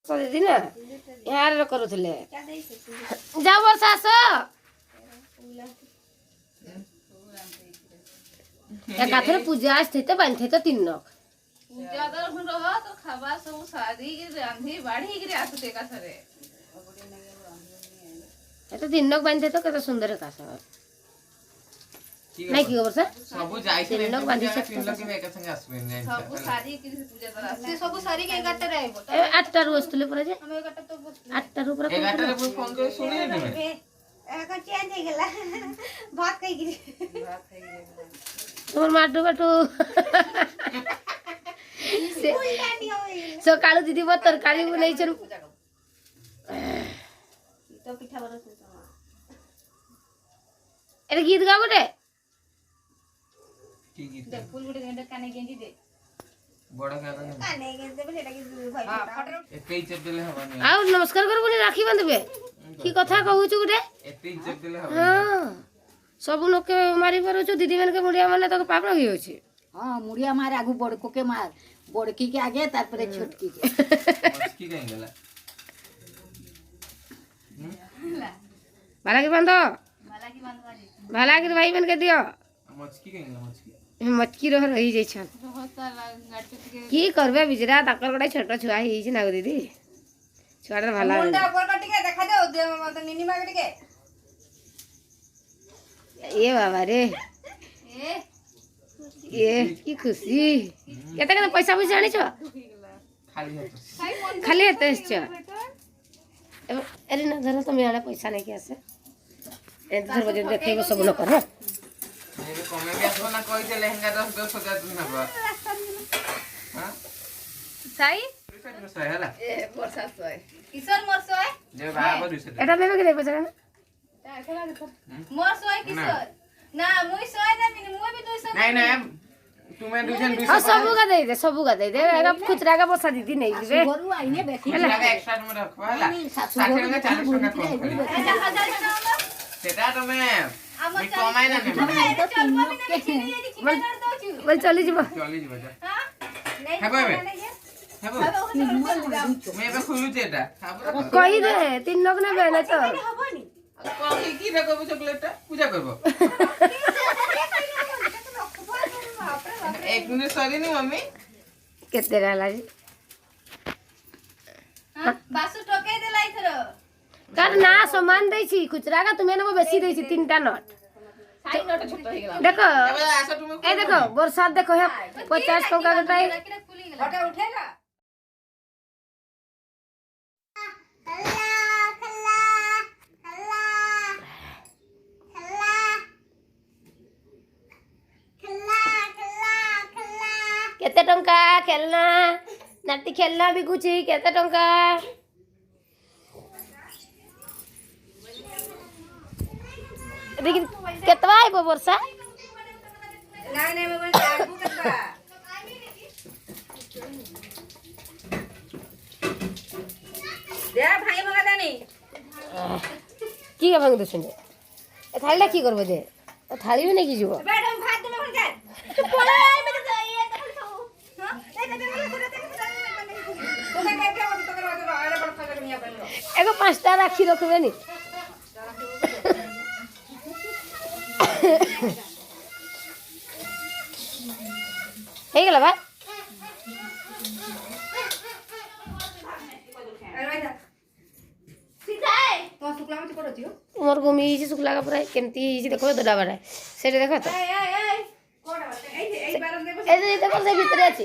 दीदी ना यहाँ करुले जाओ वर्षा आस एकाथरे पूजा आसते तो बांधते तो तीन पूजा तो रह तो खावा सब सारी रांधी बाढ़ी के आसते एकाथरे तो तीन बांधते तो केते सुंदर कास नहीं की वर्षा सब जाई तीन लोग बांधी से तीन लोग के एक संगे आसबे नहीं सब सारी के पूजा तो आसे सब सारी के 11 रे आइबो 8टा रु बसतले पर जे हम 11 तो 8टा रु पर 11 रे फोन कर सुनी नहीं तुम्हें का चेंज हो गेला भात खाई गिरी तोर माटू बाटू सो कालू दीदी वो तरकारी बनाई छन तो पिठा बरस अरे गीत गा गोटे की गीत दे फूल गुडे गंडा काने गेंजी दे बड़ा का नहीं काने गेंदे बे सेटा के भाई एते इज्जत देले हवा नहीं आउ नमस्कार कर बोली राखी बांधबे की कथा कहू छु गुटे एते इज्जत देले हवा हां सब लोग के मारी परो छु दीदी मन के मुड़िया माने तो पागल हो होछि हां मुड़िया मार आगु बड़को के मार बड़की के आगे तार पर छोटकी के मस्की कहीं गेला भाला के बांधो माला की बांधवाली भाला के भाई बन के दियो मस्की कहीं गेला मस्की मटकी रही जाइ छन बहुत सारा गाटी के की करबे बिजरा ताकर गडा छोट छुआ ही छी ना दीदी छुआडर भाला मुंडा ऊपर कटी के देखा दे दे मत निनी मा कटी के ये बाबा रे ए ये की खुशी केते केते पैसा पैसा आनी छ खाली है खाली हेते छ अरे ना धर तो मेरा पैसा नहीं के आसे ए धर बजे देखेबो सब न कर मेरे कमे भी आसो ना कोई जे लहंगा 10 हजार तुम ना हां साई सही है ए वर्षा सोय किशोर मोर सोय जे बाबा दुसे एटा लेबे के पैसा ना मोर सोय किशोर ना मुई सोय ना मिनी मुई भी 200 नहीं नहीं तुम्हें दुजन हां सब का दे दे एगा खुचरा का पैसा दीदी नहीं दिबे गोरु आइने बेखी लगा एक्स्ट्रा में रखवा ला 60 का 40 टका कम कर एटा 1000 टका सेटा तुम्हें मैं कमाई ना बोल चली जीव चली जी बजा हेबे मैं बे खुलु जेटा कहि दे तीन लोग ने बेले तो कॉफी की रखबो चॉकलेट पूजा करबो एक मिनट सॉरी नहीं मम्मी केते रहला जी हां बासु टके देला इथरो कर ना सामान दै छी खुचरा का तुम्हें ना बेसी दै छी तीनटा नोट साई नोट छोट हो गेला देखो आसा तुम्हें ए देखो बरसात देखो है 50 टका का टाई खुली गेला हटा उठेगा केते टंका खेलना नाटी खेलना भी कुछ केते टंका लेकिन केतवा आइबो वर्षा नहीं नहीं मैं आगू कटवा दे भाई भगा नहीं की के भांग दसुन ए थालीला की करबो दे थाली भी नहीं की जीवो बैठ हम भात तुम भगा तू बोला यार मेरे को ये तो छो हां तो मैं क्या बोल तो करवा दो अरे बड़ खा कर मिया कर लो एगो पांचटा राखी रखबे नी हे गेला बा अरे भाई सीधाए तो शुक्ला में पड़ो जियो मोर गोमी जी सुखला का पूरा केमती जी देखो तो डाबा सेटे देखो तो ए कोड़ा ए बार में ए देखो से भीतर अछि ए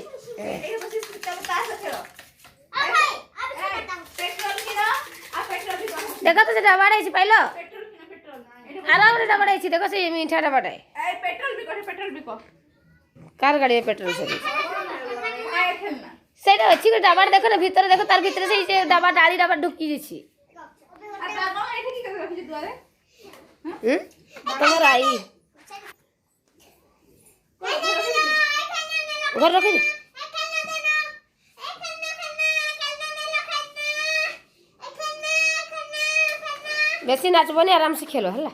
बस तब तास खेलो आ भाई पेट्रोल की ना आ पेट्रोल भी देखो तो से डाबा अछि पहलो पेट्रोल की ना पेट्रोल आराम रे डाबा अछि देखो से मीठा डाबा है ए पेट्रोल भी को कार गाड़ी में पेट्रोल से आए खेलना सेटा अछि के डाबा देखो ना भीतर देखो तार भीतर से जे डाबा डाली डाबा ढुकी छी आ बाबा एठी की कर रखी दुआरे तमर आई घर रखी बेसी नाचबो नहीं आराम से खेलो हला